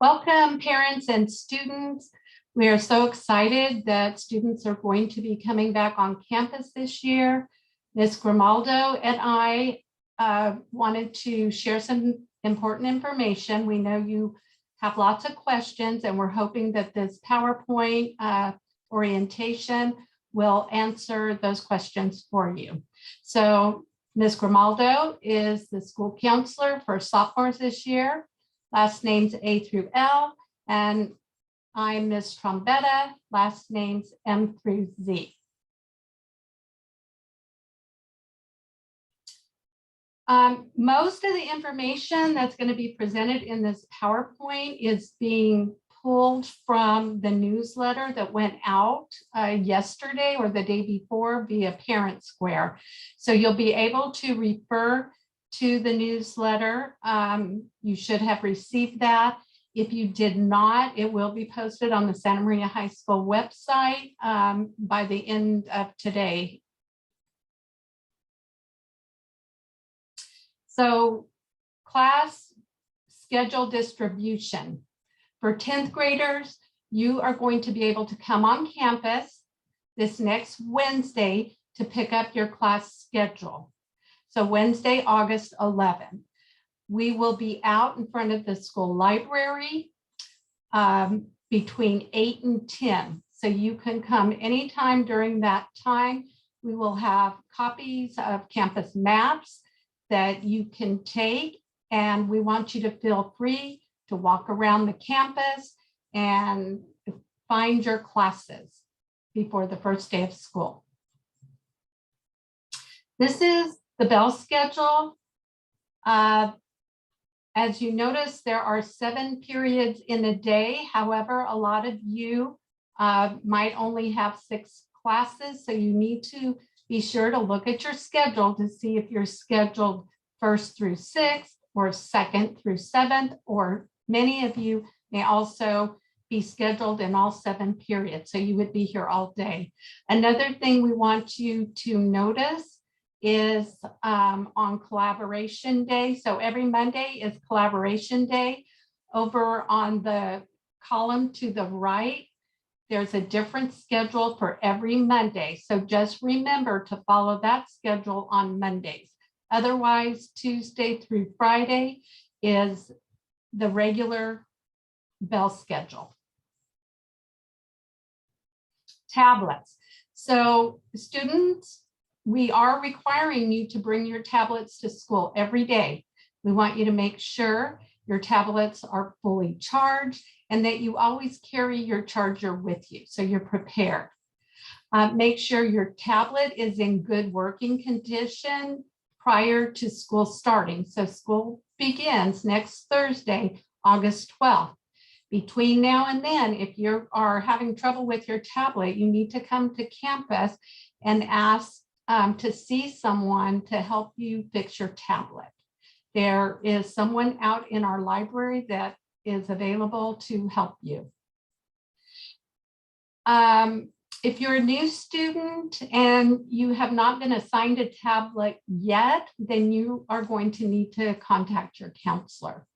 Welcome, parents and students. We are so excited that students are going to be coming back on campus this year. Ms. Grimaldo and I wanted to share some important information. We know you have lots of questions, and we're hoping that this PowerPoint orientation will answer those questions for you. So Ms. Grimaldo is the school counselor for sophomores this year. Last names A through L, and I'm Ms. Trombetta, last names M through Z. Most of the information that's going to be presented in this PowerPoint is being pulled from the newsletter that went out yesterday or the day before via Parent Square. So you'll be able to refer to the newsletter. You should have received that. If you did not, it will be posted on the Santa Maria High School website by the end of today. So class schedule distribution. For 10th graders, you are going to be able to come on campus this next Wednesday to pick up your class schedule. So Wednesday, August 11th, we will be out in front of the school library between 8 and 10. So you can come anytime during that time. We will have copies of campus maps that you can take, and we want you to feel free to walk around the campus and find your classes before the first day of school. This is the bell schedule. As you notice, there are 7 periods in a day. However, a lot of you might only have 6 classes, so you need to be sure to look at your schedule to see if you're scheduled 1st through 6th or 2nd through 7th, or many of you may also be scheduled in all 7 periods, so you would be here all day. Another thing we want you to notice is on collaboration day. So every Monday is collaboration day. Over on the column to the right, there's a different schedule for every Monday. So just remember to follow that schedule on Mondays. Otherwise, Tuesday through Friday is the regular bell schedule. Tablets. So students, we are requiring you to bring your tablets to school every day. We want you to make sure your tablets are fully charged and that you always carry your charger with you so you're prepared. Make sure your tablet is in good working condition prior to school starting. So school begins next Thursday, August 12th. Between now and then, if you are having trouble with your tablet, you need to come to campus and ask to see someone to help you fix your tablet. There is someone out in our library that is available to help you. If you're a new student and you have not been assigned a tablet yet, then you are going to need to contact your counselor.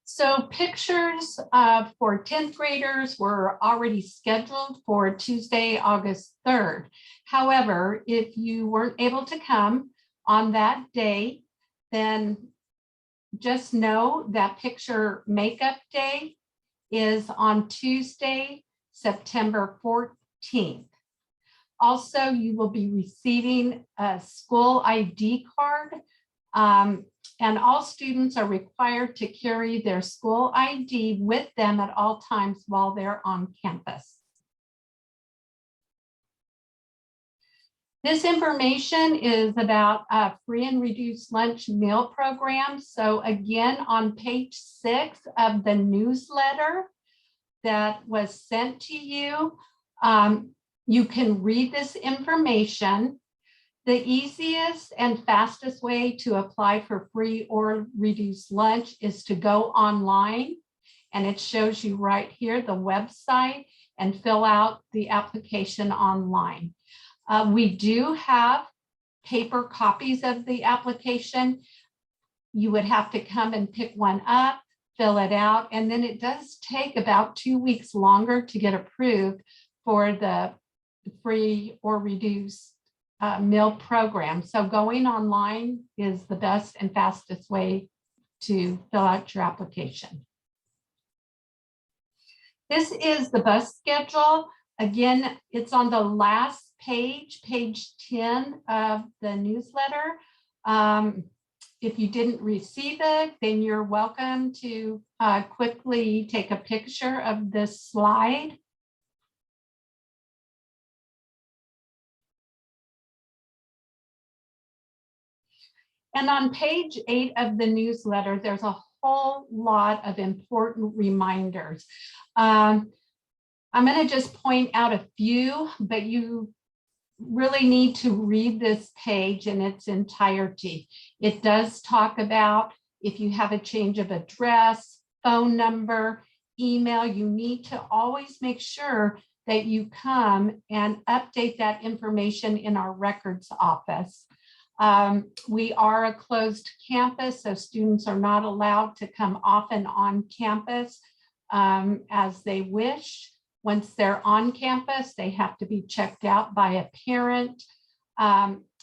So pictures for 10th graders were already scheduled for Tuesday, August 3rd. However, if you weren't able to come on that day, then just know that picture makeup day is on Tuesday, September 14th. Also, you will be receiving a school ID card. And all students are required to carry their school ID with them at all times while they're on campus. This information is about a free and reduced lunch meal program. So again, on page 6 of the newsletter that was sent to you, you can read this information. The easiest and fastest way to apply for free or reduced lunch is to go online, and it shows you right here the website, and fill out the application online. We do have paper copies of the application. you would have to come and pick one up, fill it out, and then it does take about 2 weeks longer to get approved for the free or reduced meal program. So going online is the best and fastest way to fill out your application. This is the bus schedule. Again, it's on the last page, page 10 of the newsletter. If you didn't receive it, then you're welcome to quickly take a picture of this slide. And on page 8 of the newsletter, there's a whole lot of important reminders. I'm going to just point out a few, but you really need to read this page in its entirety. It does talk about if you have a change of address, phone number, email, you need to always make sure that you come and update that information in our records office. We are a closed campus, so students are not allowed to come often on campus as they wish. Once they're on campus, they have to be checked out by a parent.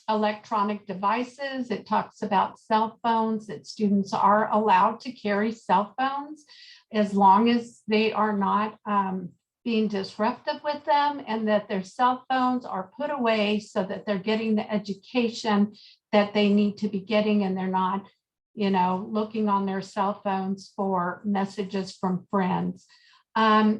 Electronic devices, it talks about cell phones, that students are allowed to carry cell phones as long as they are not being disruptive with them, and that their cell phones are put away so that they're getting the education that they need to be getting, and they're not, looking on their cell phones for messages from friends.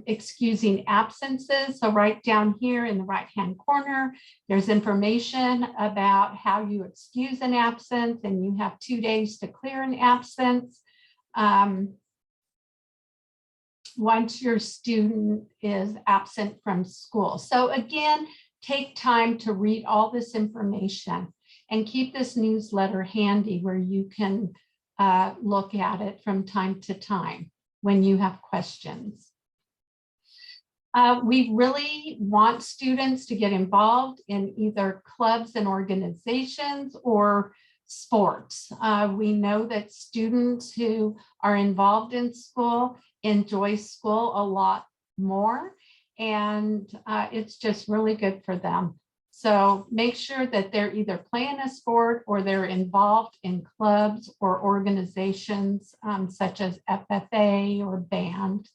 Excusing absences. So right down here in the right-hand corner, there's information about how you excuse an absence, and you have 2 days to clear an absence. Once your student is absent from school. So again, take time to read all this information and keep this newsletter handy where you can look at it from time to time when you have questions. We really want students to get involved in either clubs and organizations or sports. We know that students who are involved in school enjoy school a lot more, and it's just really good for them. So make sure that they're either playing a sport or they're involved in clubs or organizations such as FFA or band.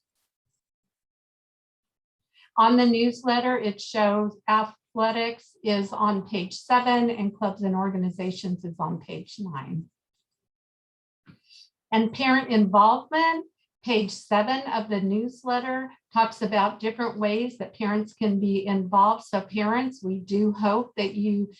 On the newsletter, it shows athletics is on page 7 and clubs and organizations is on page 9. And parent involvement, page 7 of the newsletter talks about different ways that parents can be involved. So parents, we do hope that you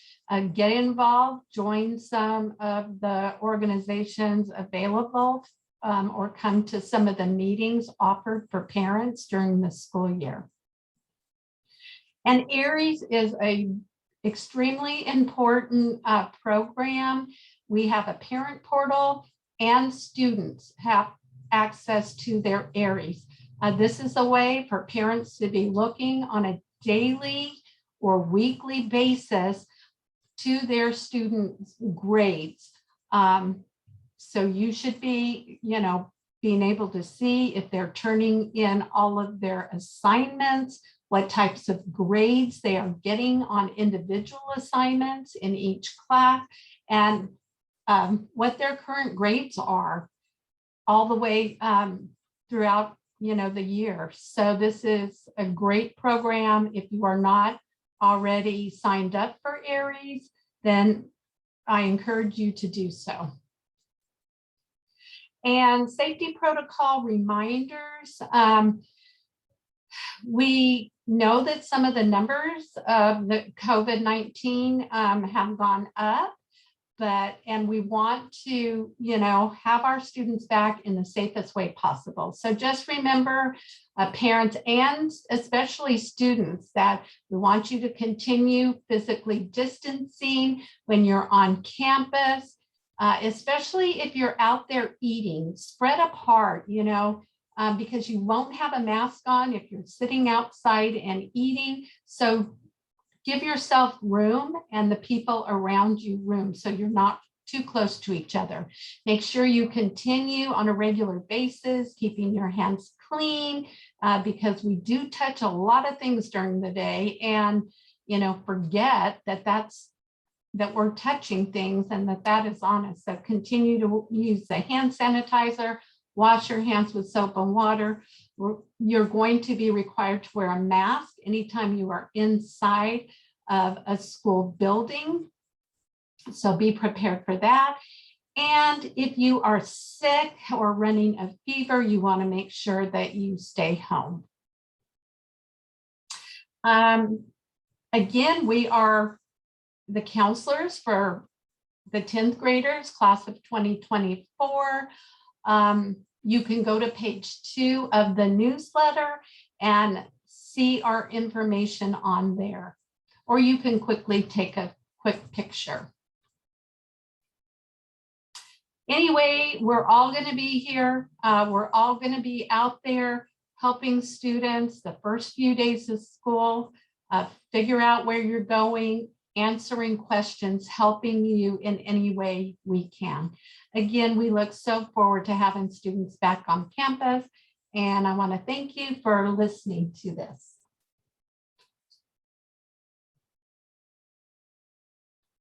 get involved, join some of the organizations available or come to some of the meetings offered for parents during the school year. And ARIES is an extremely important program. We have a parent portal and students have access to their ARIES. This is a way for parents to be looking on a daily or weekly basis to their students' grades. So you should be, being able to see if they're turning in all of their assignments, what types of grades they are getting on individual assignments in each class, and what their current grades are all the way throughout the year. So this is a great program. If you are not already signed up for ARIES, then I encourage you to do so. And safety protocol reminders. We know that some of the numbers of the COVID-19 have gone up, and we want to, have our students back in the safest way possible. So just remember, parents and especially students, that we want you to continue physically distancing when you're on campus, especially if you're out there eating, spread apart, because you won't have a mask on if you're sitting outside and eating. So give yourself room and the people around you room so you're not too close to each other. Make sure you continue on a regular basis, keeping your hands clean, because we do touch a lot of things during the day, and forget that we're touching things and that is on us. So continue to use the hand sanitizer, wash your hands with soap and water. You're going to be required to wear a mask anytime you are inside of a school building. So be prepared for that. And if you are sick or running a fever, you want to make sure that you stay home. Again, we are the counselors for the 10th graders, class of 2024. You can go to page 2 of the newsletter and see our information on there, or you can quickly take a quick picture. Anyway, we're all going to be here. We're all going to be out there helping students the first few days of school, figure out where you're going, answering questions, helping you in any way we can. Again, we look so forward to having students back on campus, and I want to thank you for listening to this.